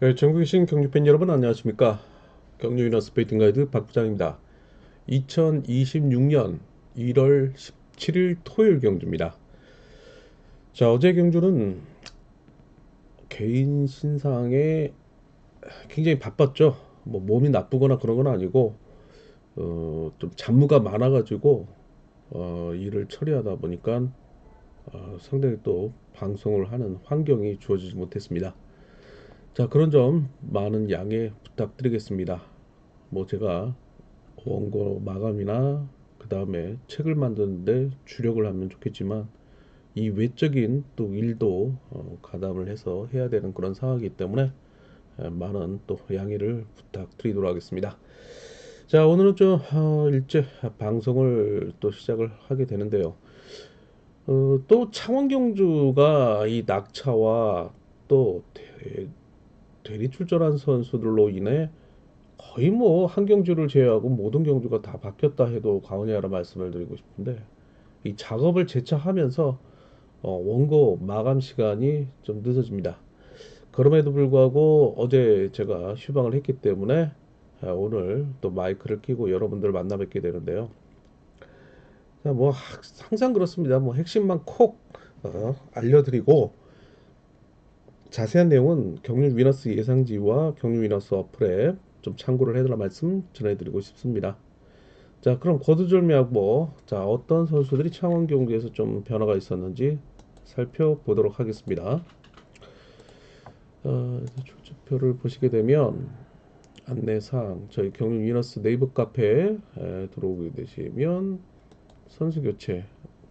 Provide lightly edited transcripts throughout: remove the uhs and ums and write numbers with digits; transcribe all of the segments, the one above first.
네, 전국에 계신 경주팬 여러분 안녕하십니까? 경주 위너스 베이팅 가이드 박 부장입니다. 2026년 1월 17일 토요일 경주입니다. 자, 어제 경주는 개인 신상에 굉장히 바빴죠. 뭐 몸이 나쁘거나 그런 건 아니고 좀 잡무가 많아가지고 일을 처리하다 보니까 상당히 또 방송을 하는 환경이 주어지지 못했습니다. 자, 그런 점 많은 양해 부탁드리겠습니다. 뭐 제가 원고 마감이나 그 다음에 책을 만드는데 주력을 하면 좋겠지만 이 외적인 또 일도 가담을 해서 해야 되는 그런 상황이기 때문에 많은 또 양해를 부탁드리도록 하겠습니다. 자, 오늘은 좀 일제 방송을 또 시작을 하게 되는데요. 또 창원 경주가 이 낙차와 또 대리 출전한 선수들로 인해 거의 뭐 한 경주를 제외하고 모든 경주가 다 바뀌었다 해도 과언이 아니라 말씀을 드리고 싶은데 이 작업을 재차하면서 원고 마감 시간이 좀 늦어집니다. 그럼에도 불구하고 어제 제가 휴방을 했기 때문에 오늘 또 마이크를 끼고 여러분들을 만나 뵙게 되는데요. 뭐 항상 그렇습니다. 뭐 핵심만 콕 알려드리고 자세한 내용은 경륜 위너스 예상지와 경륜 위너스 어플에 좀 참고를 해달라 말씀 전해드리고 싶습니다. 자, 그럼 거두절미하고 자, 어떤 선수들이 창원 경기에서 좀 변화가 있었는지 살펴보도록 하겠습니다. 출처표를 보시게 되면 안내사항 저희 경륜 위너스 네이버 카페에 들어오게 되시면 선수 교체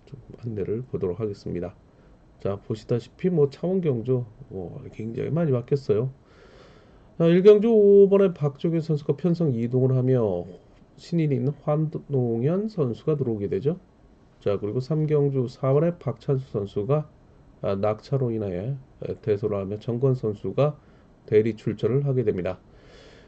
좀 안내를 보도록 하겠습니다. 자, 보시다시피 뭐 창원 경주 굉장히 많이 바뀌었어요. 1경주 5번에 박종현 선수가 편성 이동을 하며 신인인 환농현 선수가 들어오게 되죠. 자, 그리고 3경주 4번에 박찬수 선수가 낙차로 인하여 퇴소를 하며 정건 선수가 대리 출전을 하게 됩니다.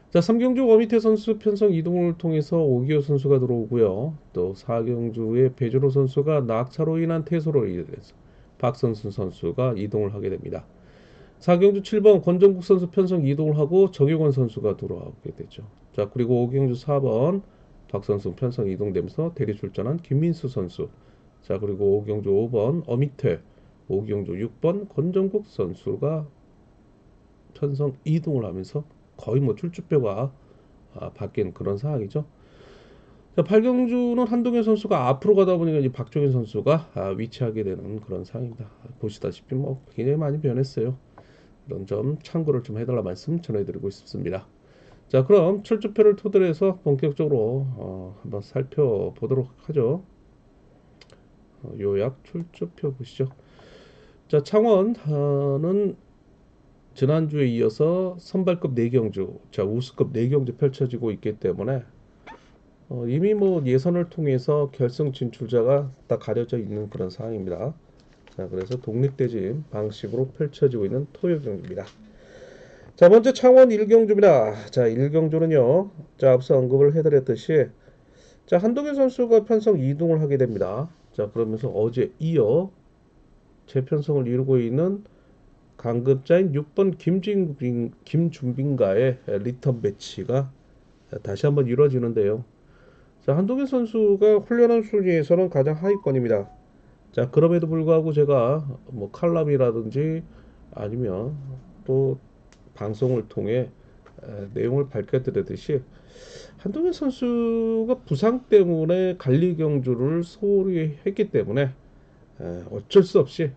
자, 3경주 어미태 선수 편성 이동을 통해서 오기호 선수가 들어오고요. 또 4경주의 배준호 선수가 낙차로 인한 퇴소로 인해서 박선순 선수가 이동을 하게 됩니다. 4경주 7번 권정국 선수 편성 이동을 하고 정효권 선수가 들어오게 되죠. 자, 그리고 5경주 4번 박선수 편성 이동되면서 대리 출전한 김민수 선수. 자, 그리고 5경주 5번 어미태, 5경주 6번 권정국 선수가 편성 이동을 하면서 거의 뭐 출주표가 바뀐 그런 상황이죠. 자, 8경주는 한동현 선수가 앞으로 가다 보니까 이제 박종현 선수가 위치하게 되는 그런 상황입니다. 보시다시피 뭐 굉장히 많이 변했어요. 이런 점 참고를 좀 해달라 말씀 전해드리고 싶습니다. 자, 그럼 출주표를 토대로 해서 본격적으로 한번 살펴보도록 하죠. 요약 출주표 보시죠. 자, 창원은 지난주에 이어서 선발급 4경주, 자, 우수급 4경주 펼쳐지고 있기 때문에 이미 뭐 예선을 통해서 결승 진출자가 다 가려져 있는 그런 상황입니다. 자, 그래서 독립대진 방식으로 펼쳐지고 있는 토요 경기입니다. 자, 먼저 창원 1경주입니다. 자, 1경주는요. 자, 앞서 언급을 해드렸듯이 자, 한동현 선수가 편성 이동을 하게 됩니다. 자, 그러면서 어제 이어 재편성을 이루고 있는 강급자인 6번 김준빈과의 리턴 매치가 다시 한번 이루어지는데요. 자, 한동현 선수가 훈련한 순위에서는 가장 하위권입니다. 자, 그럼에도 불구하고 제가 뭐 칼럼이라든지 아니면 또 방송을 통해 내용을 밝혀드렸듯이 한동현 선수가 부상 때문에 관리 경주를 소홀히 했기 때문에 어쩔 수 없이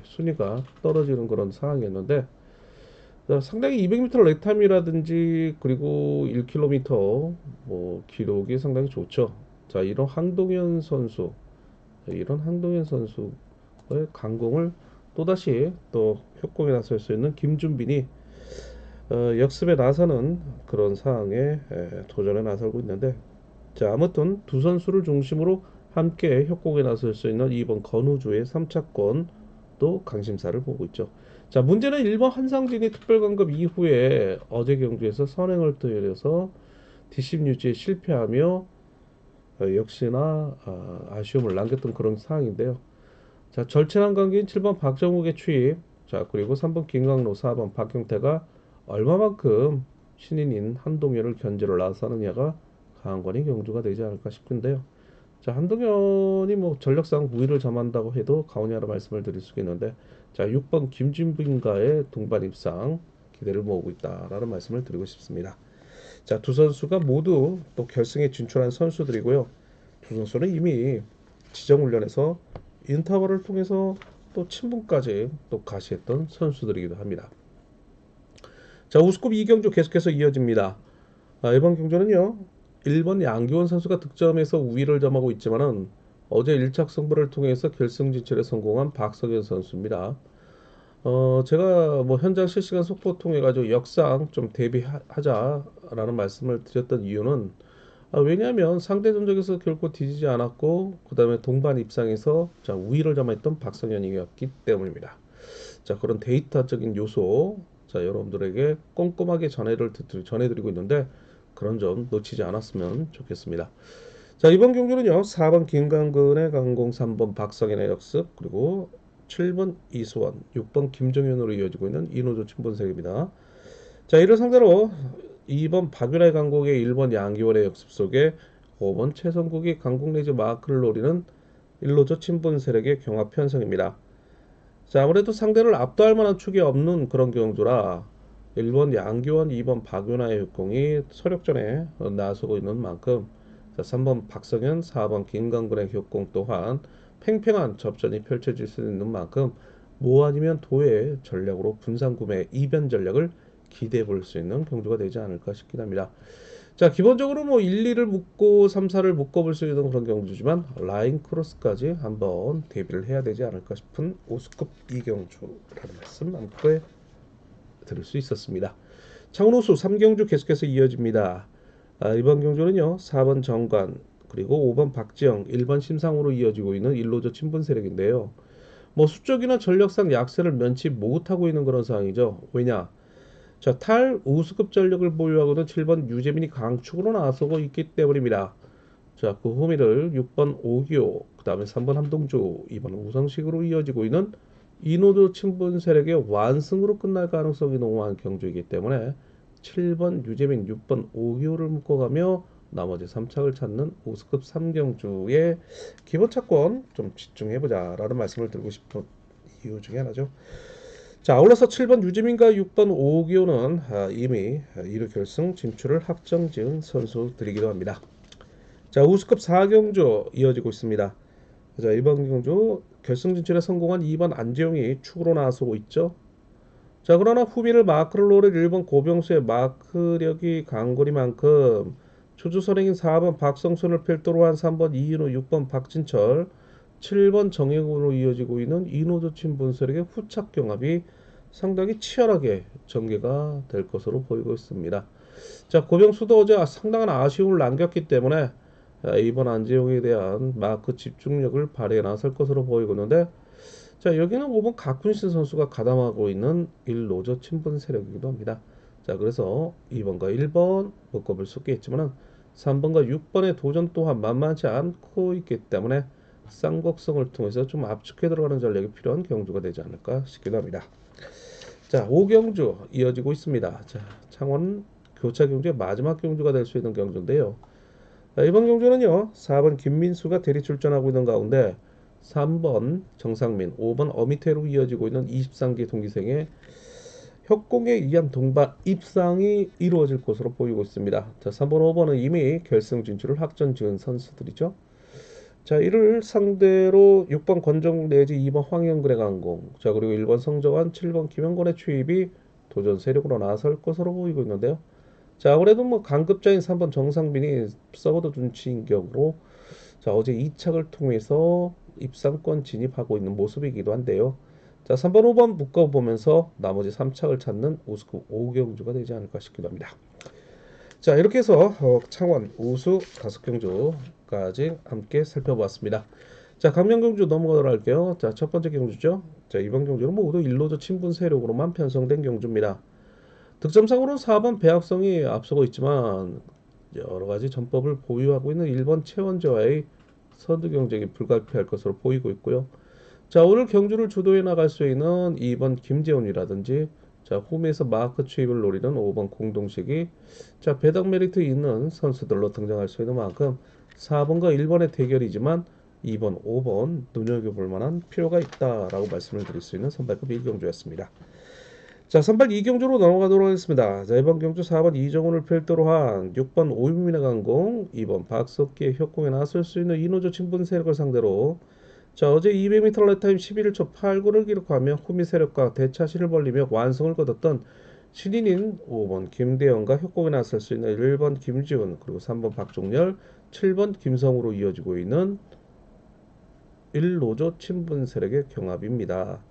순위가 떨어지는 그런 상황이었는데 상당히 200m 렉탐이라든지 그리고 1km 뭐 기록이 상당히 좋죠. 자, 이런 한동현 선수의 강공을 또다시 또 협공에 나설 수 있는 김준빈이 역습에 나서는 그런 상황에 도전에 나서고 있는데 자, 아무튼 두 선수를 중심으로 함께 협곡에 나설 수 있는 2번 건우주의 3차권도 강심사를 보고 있죠. 자, 문제는 1번 한상진이 특별강급 이후에 어제 경주에서 선행을 터뜨려서 뒷심 유지에 실패하며 역시나 아쉬움을 남겼던 그런 상황인데요. 자, 절친한 관계인 7번 박정욱의 추임, 자, 그리고 3번 김강로, 4번 박경태가 얼마만큼 신인인 한동현을 견제를 나서느냐가 관건이 경주가 되지 않을까 싶은데요. 자, 한동현이 뭐 전력상 우위를 점한다고 해도 가오냐라 말씀을 드릴 수가 있는데, 자, 6번 김진부인가의 동반 입상 기대를 모으고 있다라는 말씀을 드리고 싶습니다. 자, 두 선수가 모두 또 결승에 진출한 선수들이고요. 두 선수는 이미 지정 훈련에서 인터벌을 통해서 또 친분까지 또 가시했던 선수들이기도 합니다. 자, 우스컵 2경주 계속해서 이어집니다. 이번 경주는요, 1번 양기원 선수가 득점에서 우위를 점하고 있지만은 어제 1착 승부를 통해서 결승 진출에 성공한 박석현 선수입니다. 제가 뭐 현장 실시간 속보 통해 가지고 역상 좀 대비하자라는 말씀을 드렸던 이유는, 왜냐하면 상대 전적에서 결코 뒤지지 않았고 그다음에 동반 입상에서 자 우위를 점했던 박성현이었기 때문입니다. 자, 그런 데이터적인 요소, 자, 여러분들에게 꼼꼼하게 전해드리고 있는데 그런 점 놓치지 않았으면 좋겠습니다. 자, 이번 경주는요, 4번 김강근의 강공, 3번 박성현의 역습, 그리고 7번 이수원, 6번 김정현으로 이어지고 있는 이노조 친분색입니다. 자, 이를 상대로 2번 박윤아의 강공에 1번 양기원의 역습 속에 5번 최성국이 강공 내지 마크를 노리는 일로조 친분 세력의 경합 편성입니다. 자, 아무래도 상대를 압도할 만한 축이 없는 그런 경주라 1번 양기원, 2번 박윤아의 역공이 서력전에 나서고 있는 만큼, 자, 3번 박성현, 4번 김강근의 역공 또한 팽팽한 접전이 펼쳐질 수 있는 만큼 뭐 아니면 도의 전략으로 분산구매 이변 전략을 기대해 볼 수 있는 경주가 되지 않을까 싶긴 합니다. 자, 기본적으로 뭐 1, 2를 묶고 3, 4를 묶어볼 수 있는 그런 경주지만 라인 크로스까지 한번 대비를 해야 되지 않을까 싶은 오스급 이경주라는 말씀 함께 들을 수 있었습니다. 창원호수 3경주 계속해서 이어집니다. 이번 경주는요, 4번 정관, 그리고 5번 박지영, 1번 심상으로 이어지고 있는 일로조 친분 세력인데요. 뭐 수적이나 전력상 약세를 면치 못하고 있는 그런 상황이죠. 왜냐? 자, 탈 우수급 전력을 보유하고는 7번 유재민이 강축으로 나서고 있기 때문입니다. 자, 그 호미를 6번 오기호, 그 다음에 3번 함동주, 2번 우성식으로 이어지고 있는 이노조 친분 세력의 완승으로 끝날 가능성이 농후한 경주이기 때문에 7번 유재민, 6번 오기호를 묶어가며 나머지 3착을 찾는 우수급 3경주의 기본 차권 좀 집중해보자 라는 말씀을 드리고 싶은 이유 중에 하나죠. 자, 아울러서 7번 유지민과 6번 오기호는 이미 1위 결승 진출을 확정지은 선수들이기도 합니다. 자, 우수급 4경주 이어지고 있습니다. 자, 이번 경주 결승 진출에 성공한 2번 안재용이 축으로 나서고 있죠. 자, 그러나 후비를 마크를 노릴 1번 고병수의 마크력이 강거리만큼 초주선행인 4번 박성순을 필두로 한 3번 이인호, 6번 박진철, 7번 정혜군으로 이어지고 있는 이노조 친분세력의 후착 경합이 상당히 치열하게 전개가 될 것으로 보이고 있습니다. 자, 고병수도 어제 상당한 아쉬움을 남겼기 때문에 이번 안재용에 대한 마크 집중력을 발휘해 나설 것으로 보이고 있는데, 자, 여기는 5번 각훈신 선수가 가담하고 있는 일노조 친분 세력이기도 합니다. 자, 그래서 2번과 1번 묶어볼 수 있겠지만 3번과 6번의 도전 또한 만만치 않고 있기 때문에 쌍곡성을 통해서 좀 압축해 들어가는 전략이 필요한 경주가 되지 않을까 싶기도 합니다. 자, 5경주 이어지고 있습니다. 자, 창원 교차 경주의 마지막 경주가 될 수 있는 경주인데요. 자, 이번 경주는요, 4번 김민수가 대리 출전하고 있는 가운데 3번 정상민, 5번 어미태로 이어지고 있는 23기 동기생의 협공에 의한 동반 입상이 이루어질 것으로 보이고 있습니다. 자, 3번, 5번은 이미 결승 진출을 확정 지은 선수들이죠. 자, 이를 상대로 6번 권정국 내지 2번 황영근의 강공, 자, 그리고 1번 성정환, 7번 김영권의 추입이 도전 세력으로 나설 것으로 보이고 있는데요. 자, 아무래도 뭐 강급자인 3번 정상빈이 썩어도 눈치인격으로 자, 어제 2착을 통해서 입상권 진입하고 있는 모습이기도 한데요. 자, 3번, 5번 묶어보면서 나머지 3착을 찾는 우수급 5경주가 되지 않을까 싶기도 합니다. 자, 이렇게 해서 창원 우수 5경주까지 함께 살펴보았습니다. 자, 강명경주 넘어가도록 할게요. 자, 첫 번째 경주죠. 자, 이번 경주는 모두 일로조 친분 세력으로만 편성된 경주입니다. 득점상으로는 4번 배학성이 앞서고 있지만 여러가지 전법을 보유하고 있는 1번 최원재와의 선두 경쟁이 불가피할 것으로 보이고 있고요. 자, 오늘 경주를 주도해 나갈 수 있는 2번 김재훈이라든지 자, 홈에서 마크 추입을 노리는 5번 공동식이 자, 배당 메리트 있는 선수들로 등장할 수 있는 만큼 4번과 1번의 대결이지만 2번, 5번 눈여겨볼 만한 필요가 있다라고 말씀을 드릴 수 있는 선발급 1경주였습니다. 자, 선발 2경주로 넘어가도록 하겠습니다. 자, 이번 경주 4번 이정훈을 필두로 한 6번 오윤민의 강공, 2번 박석기의 협공에 나설 수 있는 이노조 친분 세력을 상대로 자, 어제 200m 렛타임 11초 89를 기록하며 후미 세력과 대차실을 벌리며 완성을 거뒀던 신인인 5번 김대영과 협곡에 나설 수 있는 1번 김지훈 그리고 3번 박종렬 7번 김성우로 이어지고 있는 1노조 친분 세력의 경합입니다.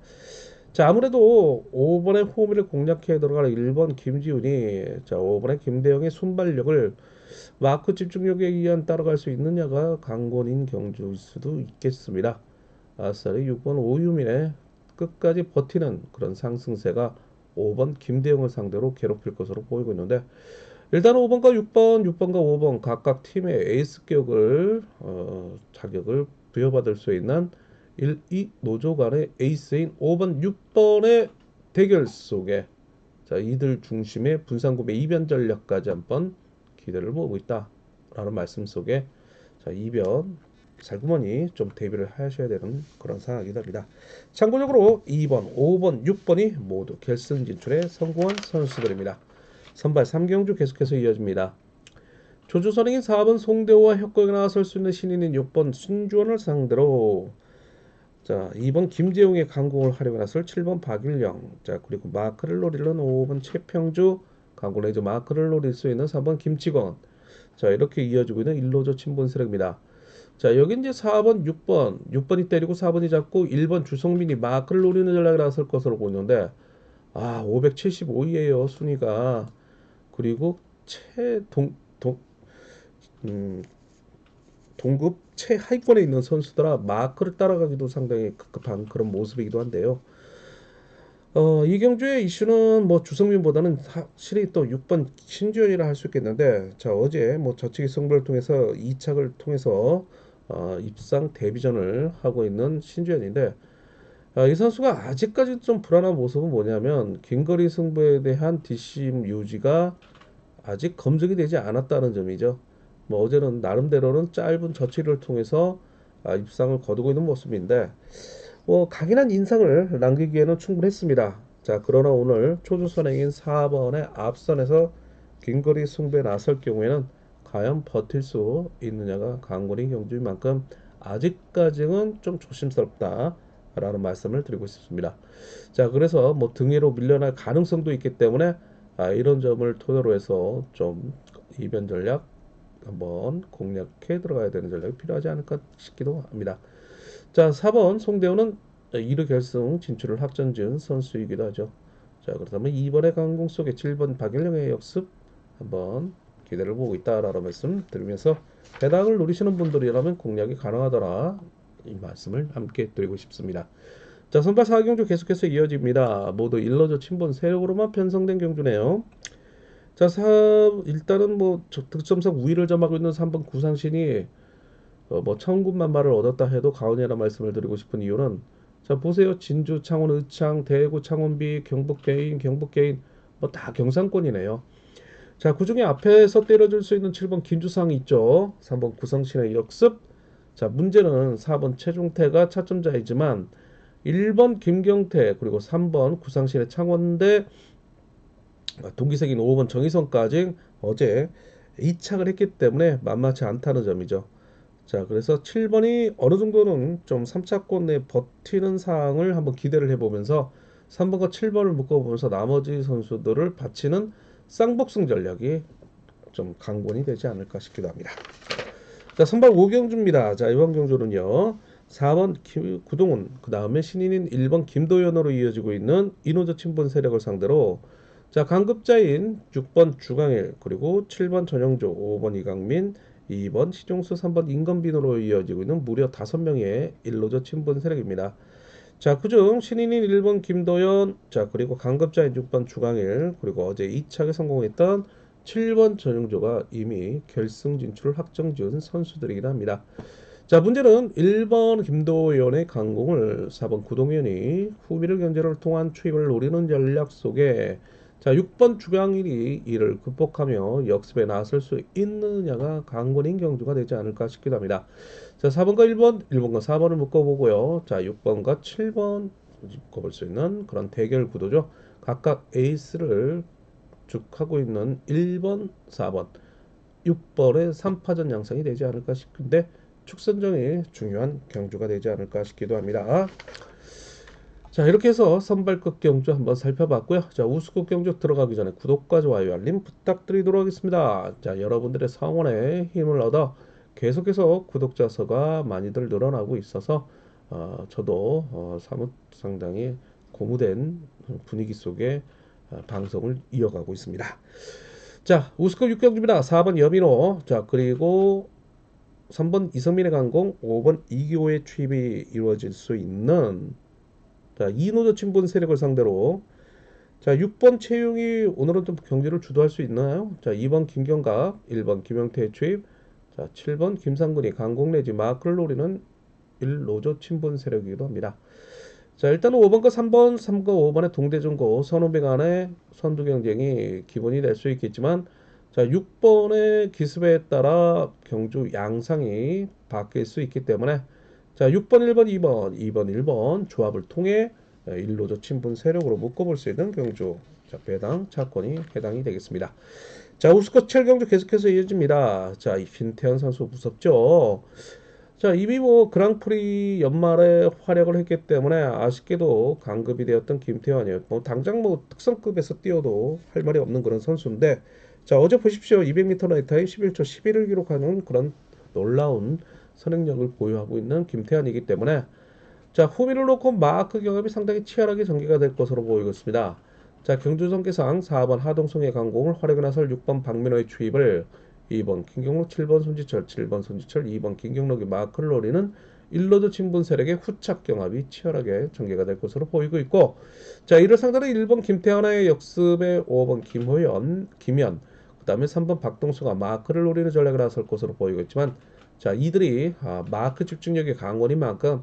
자, 아무래도 5번의 호미를 공략해 들어갈 1번 김지훈이 자, 5번의 김대영의 순발력을 마크 집중력에 의한 따라갈 수 있느냐가 관건인 경주일 수도 있겠습니다. 아싸리 6번 오유민의 끝까지 버티는 그런 상승세가 5번 김대영을 상대로 괴롭힐 것으로 보이고 있는데 일단 5번과 6번, 6번과 5번 각각 팀의 에이스격을 자격을 부여받을 수 있는 1, 2 노조 간의 에이스인 5번, 6번의 대결 속에 자, 이들 중심의 분산구매 이변 전략까지 한번 기대를 모으고 있다라는 말씀 속에 자, 이변 살구머니 좀 대비를 하셔야 되는 그런 상황이 됩니다. 참고적으로 2번, 5번, 6번이 모두 결승 진출에 성공한 선수들입니다. 선발 3경주 계속해서 이어집니다. 조주선행인 4번 송대호와 협곡에 나설 수 있는 신인인 6번 신주원을 상대로 자, 2번 김재용의 강공을 활용해 나설 7번 박일영 자, 그리고 마크를 노리는 5번 최평주 강공 레이저 마크를 노릴 수 있는 3번 김치건 자, 이렇게 이어지고 있는 1노조 친분 세력입니다. 자, 여기 이제 4번, 6번이 때리고 4번이 잡고 1번 주성민이 마크를 노리는 전략이 나설 것으로 보이는데 575위에요 순위가. 그리고 음, 동급 최하위권에 있는 선수들아 마크를 따라가기도 상당히 급급한 그런 모습이기도 한데요. 이경주의 이슈는 뭐 주성민보다는 확실히 또 6번 신주현이라 할 수 있겠는데 자, 어제 뭐 저치기 승부를 통해서 2착을 통해서 입상 데뷔전을 하고 있는 신주현인데 이 선수가 아직까지 좀 불안한 모습은 뭐냐면 긴거리 승부에 대한 뒷심 유지가 아직 검증이 되지 않았다는 점이죠. 뭐 어제는 나름대로는 짧은 저치를 통해서 입상을 거두고 있는 모습인데 뭐 강인한 인상을 남기기에는 충분했습니다. 자, 그러나 오늘 초주선행인 4번의 앞선에서 긴거리 승부에 나설 경우에는 과연 버틸 수 있느냐가 관건인 경주인 만큼 아직까지는 좀 조심스럽다라는 말씀을 드리고 싶습니다. 자, 그래서 뭐 등위로 밀려날 가능성도 있기 때문에 이런 점을 토대로 해서 좀 이변 전략 한번 공략해 들어가야 되는 전략이 필요하지 않을까 싶기도 합니다. 자, 4번 송대호는 2루 결승 진출을 확정지은 선수이기도 하죠. 자, 그렇다면 2번의 강공 속에 7번 박일영의 역습 한번 기대를 보고 있다라는 말씀 드리면서 배당을 노리시는 분들이라면 공략이 가능하더라 이 말씀을 함께 드리고 싶습니다. 자, 선발 4경주 계속해서 이어집니다. 모두 1노조 친분 세력으로만 편성된 경주네요. 자, 일단은 뭐 득점상 우위를 점하고 있는 3번 구상신이 뭐 천군만마를 얻었다 해도 가온이라 말씀을 드리고 싶은 이유는 자, 보세요. 진주, 창원, 의창, 대구, 창원비, 경북 개인, 뭐 다 경상권이네요. 자, 그중에 앞에서 때려줄 수 있는 7번 김주상이 있죠. 3번 구성신의 역습. 자, 문제는 4번 최종태가 차점자이지만 1번 김경태 그리고 3번 구상신의 창원대 동기생인 5번 정희성까지 어제 2착을 했기 때문에 만만치 않다는 점이죠. 자, 그래서 7번이 어느 정도는 좀 3차권 내 버티는 상황을 한번 기대를 해보면서 3번과 7번을 묶어보면서 나머지 선수들을 받치는 쌍복승 전략이 좀 강권이 되지 않을까 싶기도 합니다. 자, 선발 5경주입니다. 자, 이번 경주는요. 4번 구동훈, 그 다음에 신인인 1번 김도현으로 이어지고 있는 이노조 친분 세력을 상대로 자, 강급자인 6번 주강일, 그리고 7번 전영조, 5번 이강민, 2번 시종수, 3번 임건빈으로 이어지고 있는 무려 5명의 1노조 친분 세력입니다. 자, 그중 신인인 1번 김도현, 자, 그리고 강급자인 6번 주강일, 그리고 어제 2착에 성공했던 7번 전영조가 이미 결승 진출을 확정지은 선수들이긴 합니다. 자, 문제는 1번 김도연의 강공을 4번 구동현이 후미를 견제를 통한 추입을 노리는 전략 속에 자, 6번 주강일이 이를 극복하며 역습에 나설 수 있느냐가 강권인 경주가 되지 않을까 싶기도 합니다. 자, 4번과 1번, 1번과 4번을 묶어보고요. 자, 6번과 7번 묶어볼 수 있는 그런 대결 구도죠. 각각 에이스를 죽하고 있는 1번, 4번, 6번의 3파전 양상이 되지 않을까 싶은데 축선정이 중요한 경주가 되지 않을까 싶기도 합니다. 자, 이렇게 해서 선발급 경주 한번 살펴봤고요. 자, 우수급 경주 들어가기 전에 구독과 좋아요 알림 부탁드리도록 하겠습니다. 자, 여러분들의 성원에 힘을 얻어 계속해서 구독자 수가 많이들 늘어나고 있어서 저도 사뭇 상당히 고무된 분위기 속에 방송을 이어가고 있습니다. 자, 우스컵 6경주입니다. 4번 여민호, 자, 그리고 3번 이성민의 강공, 5번 이기호의 투입이 이루어질 수 있는 자, 이노조 친분 세력을 상대로 자, 6번 최용이 오늘은 좀 경기를 주도할 수 있나요? 자, 2번 김경각, 1번 김영태의 투입, 자, 7번 김상근이 강공 내지 마크를 노리는 1노조 친분 세력이기도 합니다. 자, 일단은 5번과 3번, 3과 5번의 동대중고 선후배 간의 선두 경쟁이 기본이 될 수 있겠지만 자, 6번의 기습에 따라 경주 양상이 바뀔 수 있기 때문에 자, 6번, 1번, 2번, 2번, 1번 조합을 통해 1노조 친분 세력으로 묶어볼 수 있는 경주 자, 배당 차권이 해당이 되겠습니다. 자, 우스컷 7경주 계속해서 이어집니다. 자, 이 김태현 선수 무섭죠? 자, 이미 뭐 그랑프리 연말에 활약을 했기 때문에 아쉽게도 강급이 되었던 김태환이에요. 뭐 당장 뭐 특성급에서 뛰어도 할 말이 없는 그런 선수인데 자, 어제 보십시오. 200m 나이타임 11초 11을 기록하는 그런 놀라운 선행력을 보유하고 있는 김태환이기 때문에 자, 후미를 놓고 마크 경합이 상당히 치열하게 전개가 될 것으로 보이고 있습니다. 자, 경주성계상 4번 하동성의 강공을 활약에 나설 6번 박민호의 추입을 2번 김경록, 7번 손지철, 7번 손지철, 2번 김경록이 마크를 노리는 1로드 친분 세력의 후착 경합이 치열하게 전개가 될 것으로 보이고 있고 자, 이를 상대로 1번 김태환의 역습에 5번 김호연, 김현, 그 다음에 3번 박동수가 마크를 노리는 전략을 나설 것으로 보이고 있지만 자, 이들이 마크 집중력이 강건인 만큼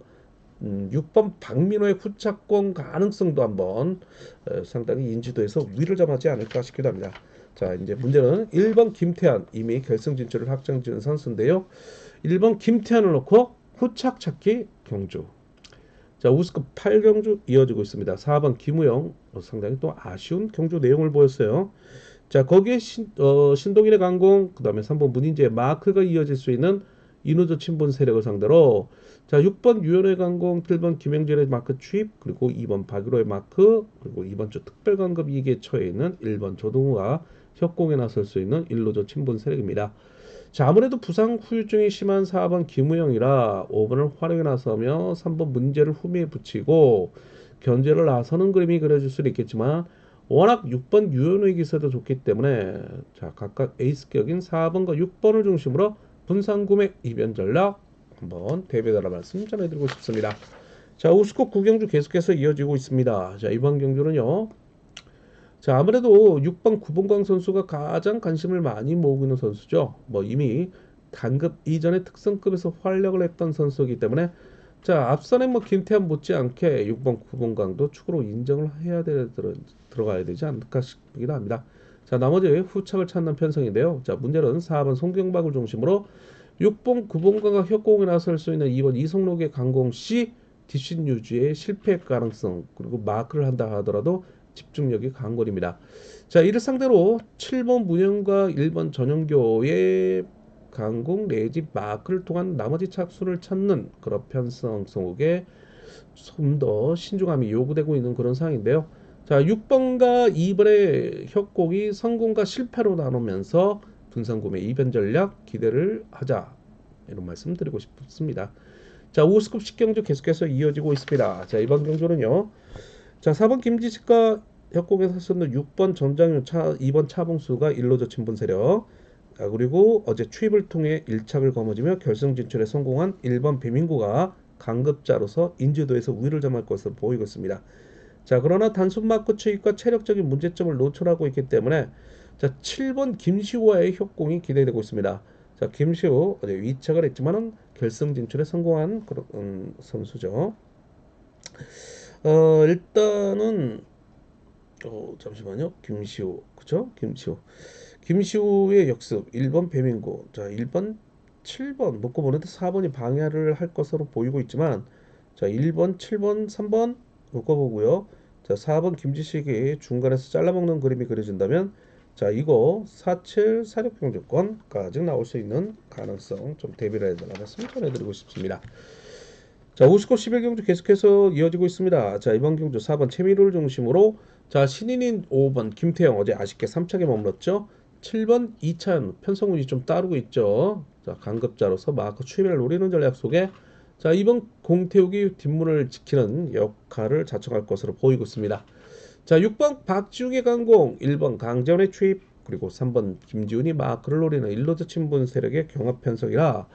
6번 박민호의 후착권 가능성도 한번 상당히 인지도에서 위를 점하지 않을까 싶기도 합니다. 자, 이제 문제는 1번 김태환 이미 결승 진출을 확정지은 선수인데요. 1번 김태환을 놓고 후착 찾기 경주. 자, 우스컵 8경주 이어지고 있습니다. 4번 김우영 상당히 또 아쉬운 경주 내용을 보였어요. 자, 거기에 신동일의 강공, 그 다음에 3번 문인재의 마크가 이어질 수 있는 이노조 친분 세력을 상대로 자, 6번 유연의 강공, 7번 김영진의 마크 취입, 그리고 2번 박유로의 마크, 그리고 이번 주 특별강급 2기에 처해 있는 1번 조동우가 협공에 나설 수 있는 1노조 친분 세력입니다. 자, 아무래도 부상 후유증이 심한 4번 김우영이라 5번을 활용해 나서며 3번 문제를 후미에 붙이고 견제를 나서는 그림이 그려질 수는 있겠지만 워낙 6번 유연의 기세도 좋기 때문에 자, 각각 에이스격인 4번과 6번을 중심으로 분산구매 이변 전략 한번 대비해달라 말씀 전해드리고 싶습니다. 자, 우스컵 9경주 계속해서 이어지고 있습니다. 자, 이번 경주는요. 자, 아무래도 6번 구봉광 선수가 가장 관심을 많이 모으고 있는 선수죠. 뭐 이미 단급 이전의 특성급에서 활약을 했던 선수이기 때문에 자, 앞선에 뭐 김태환 못지않게 6번 구봉광도 축으로 인정을 해야 들어가야 되지 않을까 싶기도 합니다. 자, 나머지 후착을 찾는 편성인데요. 자, 문제는 4번 송경박을 중심으로 6번 구봉광과 협공에 나설 수 있는 2번 이성록의 강공 시 뒷신 유지의 실패 가능성 그리고 마크를 한다 하더라도 집중력이 강골입니다. 자, 이를 상대로 7번 문영과 1번 전용교의 강공 내지 마크를 통한 나머지 착수를 찾는 그런 편성 속에 좀 더 신중함이 요구되고 있는 그런 상황인데요. 자, 6번과 2번의 협곡이 성공과 실패로 나누면서 분산구매 이변 전략 기대를 하자 이런 말씀 드리고 싶습니다. 자, 5스급 10경주 계속해서 이어지고 있습니다. 자, 이번 경주는요. 자, 4번 김지식과 협곡에서 쓰는 6번 전장윤 2번 차봉수가 1로저 친분 세력 그리고 어제 추입을 통해 1착을 거머쥐며 결승 진출에 성공한 1번 배민구가 강급자로서 인지도에서 우위를 점할 것으로 보이고 있습니다. 자, 그러나 단순 마크 추입과 체력적인 문제점을 노출하고 있기 때문에 자, 7번 김시호와의 협공이 기대되고 있습니다. 자, 자, 김시우 어제 위착을 했지만은 결승 진출에 성공한 그런 선수죠. 일단은 잠시만요. 김시우 그죠? 김시우의 역습 1번 배민구. 자, 1번 7번 놓고 보는데 4번이 방해를 할 것으로 보이고 있지만 자, 1번 7번 3번 놓고 보고요. 자, 4번 김지식이 중간에서 잘라먹는 그림이 그려진다면 자, 이거 47 사력병조권까지 나올 수 있는 가능성 좀 대비를 해달라는 말씀 전해드리고 싶습니다. 자, 50컵 11경주 계속해서 이어지고 있습니다. 자, 이번 경주 4번 최미루를 중심으로 자, 신인인 5번 김태형 어제 아쉽게 3차게 머물렀죠. 7번 이찬 편성운이 좀 따르고 있죠. 자, 강급자로서 마크 추이를 노리는 전략 속에 자, 이번 공태욱이 뒷문을 지키는 역할을 자청할 것으로 보이고 있습니다. 자, 6번 박지웅의 강공, 1번 강재원의 추입, 그리고 3번 김지훈이 마크를 노리는 일로드 친분 세력의 경합 편성이라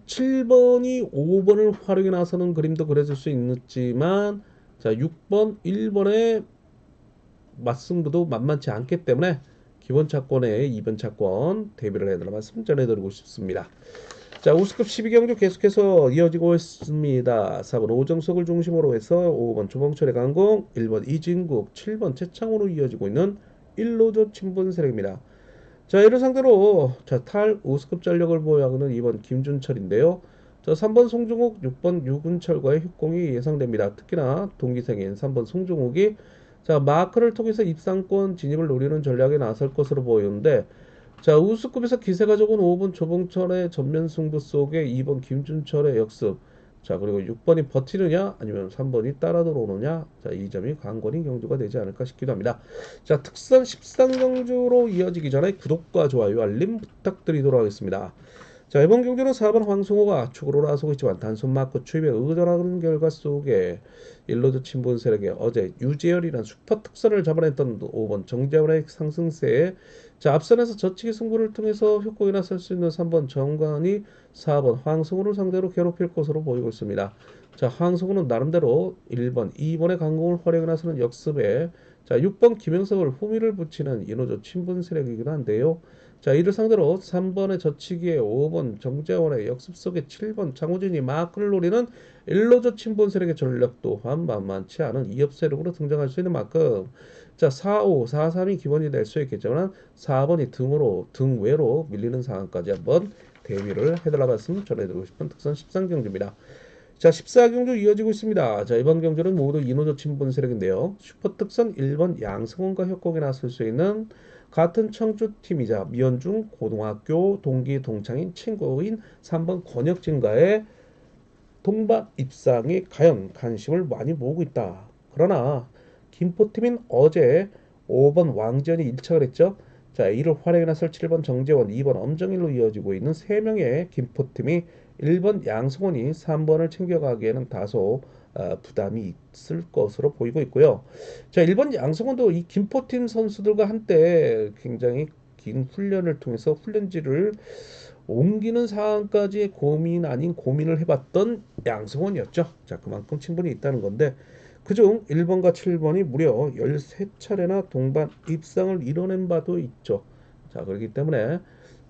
7번이 5번을 활용해 나서는 그림도 그려질 수 있지만 자, 6번, 1번의 맞승부도 만만치 않기 때문에 기본 차권에 2번 차권 대비를 해달라 말씀 전해드리고 싶습니다. 자, 우승급 12경주 계속해서 이어지고 있습니다. 4번 오정석을 중심으로 해서 5번 조봉철의 강공, 1번 이진국, 7번 최창호로 이어지고 있는 1로조 친분 세력입니다. 자, 이를 상대로 자, 탈 우승급 전력을 보유하고는 2번 김준철인데요. 자, 3번 송중욱, 6번 유근철과의 협공이 예상됩니다. 특히나 동기생인 3번 송중욱이 자, 마크를 통해서 입상권 진입을 노리는 전략에 나설 것으로 보이는데 자, 우수급에서 기세가 좋은 5번 조봉철의 전면 승부 속에 2번 김준철의 역습. 자, 그리고 6번이 버티느냐 아니면 3번이 따라 들어오느냐. 자, 이 점이 관건인 경주가 되지 않을까 싶기도 합니다. 자, 특선 13경주로 이어지기 전에 구독과 좋아요, 알림 부탁드리도록 하겠습니다. 자, 이번 경주는 4번 황성호가 축으로 나서고 있지만 단순 마크 추입에 의존하는 결과 속에 일로드 친분 세력의 어제 유재열이라는 슈퍼 특선을 잡아냈던 5번 정재원의 상승세에 자, 앞선에서 저치기 승부를 통해서 효과가 나설 수 있는 3번 정관이 4번 황성호를 상대로 괴롭힐 것으로 보이고 있습니다. 자, 황성호는 나름대로 1번, 2번의 강공을 활용해 나서는 역습에 자, 6번 김영석을 후미를 붙이는 인호조 친분 세력이긴 한데요. 자, 이를 상대로 3번의 저치기에 5번 정재원의 역습 속에 7번 장우진이 마크를 노리는 일로조 친분 세력의 전력 또한 만만치 않은 2업 세력으로 등장할 수 있는 만큼 자, 4, 5, 4, 3이 기본이 될 수 있겠지만 4번이 등외로 밀리는 상황까지 한번 대비를 해달라 말씀 전해드리고 싶은 특선 13경주입니다. 자, 14경주 이어지고 있습니다. 자, 이번 경주는 모두 인호조 친분 세력인데요. 슈퍼특선 1번 양승원과 협곡에 나설 수 있는 같은 청주팀이자 미연중 고등학교 동기 동창인 친구인 3번 권혁진과의 동반 입상이 과연 관심을 많이 모으고 있다. 그러나 김포팀인 어제 5번 왕지연이 1착을 했죠. 자, 이를 활용해 나설 7번 정재원, 2번 엄정일로 이어지고 있는 3명의 김포팀이 1번 양승원이 3번을 챙겨가기에는 다소 부담이 있을 것으로 보이고 있고요. 자, 1번 양승원도 이 김포팀 선수들과 한때 굉장히 긴 훈련을 통해서 훈련지를 옮기는 상황까지 고민 아닌 고민을 해봤던 양승원이었죠. 자, 그만큼 친분이 있다는 건데 그중 1번과 7번이 무려 13차례나 동반 입상을 이뤄낸 바도 있죠. 자, 그렇기 때문에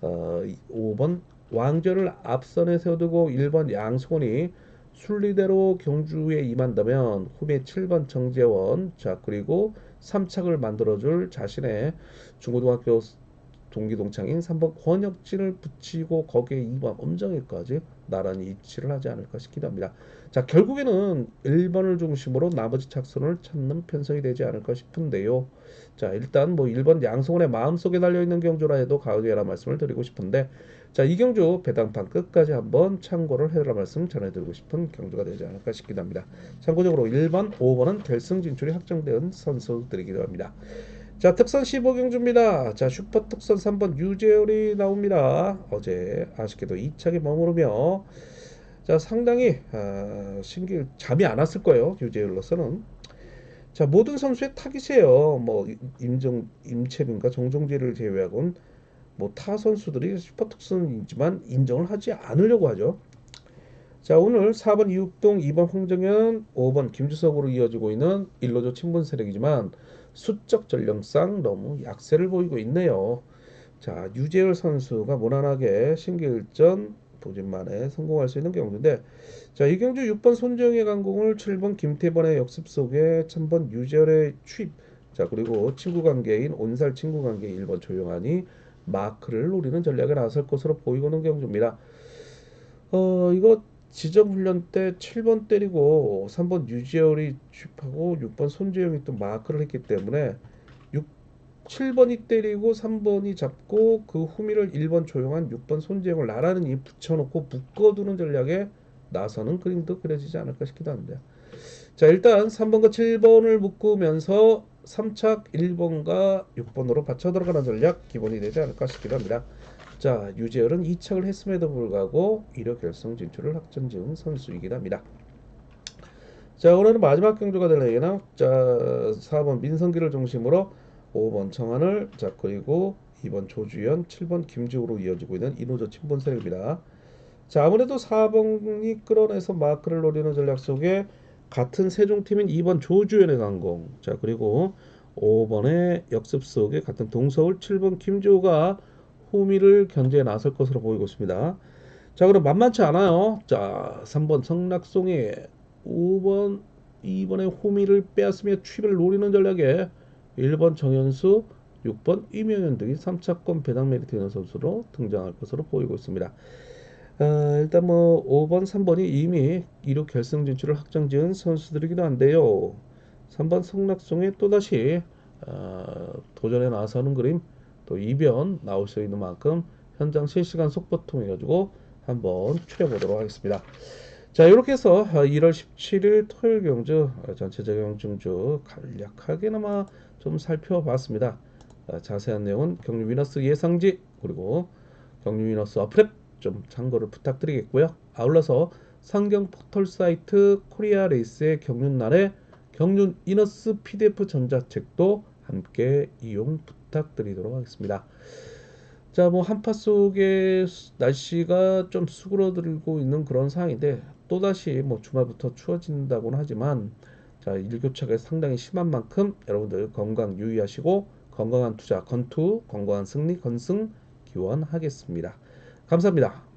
5번 왕전을 앞선에 세워두고 1번 양승원이 순리대로 경주에 임한다면 후배 7번 정재원 자 그리고 3착을 만들어줄 자신의 중고등학교 동기 동창인 3번 권혁진을 붙이고 거기에 2번 엄정일까지 나란히 입치를 하지 않을까 싶기도 합니다. 자, 결국에는 1번을 중심으로 나머지 착선을 찾는 편성이 되지 않을까 싶은데요. 자, 일단 뭐 1번 양성원의 마음속에 달려있는 경주라 해도 가을이라 말씀을 드리고 싶은데 자, 이 경주 배당판 끝까지 한번 참고를 해라 말씀 전해드리고 싶은 경주가 되지 않을까 싶기도 합니다. 참고적으로 1번, 5번은 결승 진출이 확정된 선수들이기도 합니다. 자, 특선 15경주입니다. 자, 슈퍼 특선 3번 유재열이 나옵니다. 어제 아쉽게도 2착에 머무르며 자, 상당히 잠이 안 왔을 거예요. 유재열로서는. 자, 모든 선수의 타깃이에요. 뭐 임채빈과 정종재를 제외하고는 뭐 타 선수들이 슈퍼 특선이지만 인정을 하지 않으려고 하죠. 자, 오늘 4번 이육동, 2번 황정현, 5번 김주석으로 이어지고 있는 일로조 친분 세력이지만 수적 전력상 너무 약세를 보이고 있네요. 자, 유재열 선수가 무난하게 신기일전 부진만에 성공할 수 있는 경주인데, 자, 이 경주 6번 손정의 강공을 7번 김태번의 역습 속에 3번 유재열의 취입, 자, 그리고 친구 관계인 온살 친구 관계 1번 조용하니 마크를 노리는 전략에 나설 것으로 보이고는 경주입니다. 이거 지정 훈련 때 7번 때리고 3번 유재열이 취입하고 6번 손재영이 또 마크를 했기 때문에 7번이 때리고 3번이 잡고 그 후미를 1번 조용한 6번 손재영을 나란히 붙여놓고 묶어두는 전략에 나서는 그림도 그려지지 않을까 싶기도 합니다. 자, 일단 3번과 7번을 묶으면서 3착 1번과 6번으로 받쳐 들어가는 전략 기본이 되지 않을까 싶기도 합니다. 자, 유재열은 2착을 했음에도 불구하고 1회 결승 진출을 확정지은 선수이긴 합니다. 자, 오늘은 마지막 경주가 될 예정. 자, 4번 민성기를 중심으로 5번 청하늘, 자, 그리고 2번 조주현, 7번 김지우로 이어지고 있는 이노저 친본 세력입니다. 자, 아무래도 4번이 끌어내서 마크를 노리는 전략 속에 같은 세종팀인 2번 조주현의 강공, 자, 그리고 5번의 역습 속에 같은 동서울 7번 김지우가 호미를 견제에 나설 것으로 보이고 있습니다. 자, 그럼 만만치 않아요. 자, 3번 성락송이 5번 2번의 호미를 빼앗으며 취를 노리는 전략에 1번 정현수, 6번 이명현 등이 3차권 배당 메리트 있는 선수로 등장할 것으로 보이고 있습니다. 일단 뭐 5번, 3번이 이미 1호 결승 진출을 확정지은 선수들이기도 한데요. 3번 성락송에 또다시 도전에 나서는 그림, 또 이변 나올 수 있는 만큼 현장 실시간 속보 통해 가지고 한번 추려보도록 하겠습니다. 자, 이렇게 해서 1월 17일 토요일 경주 전체적 경주 간략하게나마 좀 살펴봤습니다. 자세한 내용은 경주 위너스 예상지 그리고 경주 위너스 어프랩 좀 참고를 부탁드리겠고요. 아울러서 상경 포털 사이트 코리아 레이스의 경륜날에 경륜 위너스 PDF 전자책도 함께 이용 부탁드리도록 하겠습니다. 자, 뭐 한파 속에 날씨가 좀 수그러들고 있는 그런 상황인데 또다시 뭐 주말부터 추워진다고는 하지만 자, 일교차가 상당히 심한 만큼 여러분들 건강 유의하시고 건강한 투자 건투, 건강한 승리 건승 기원하겠습니다. 감사합니다.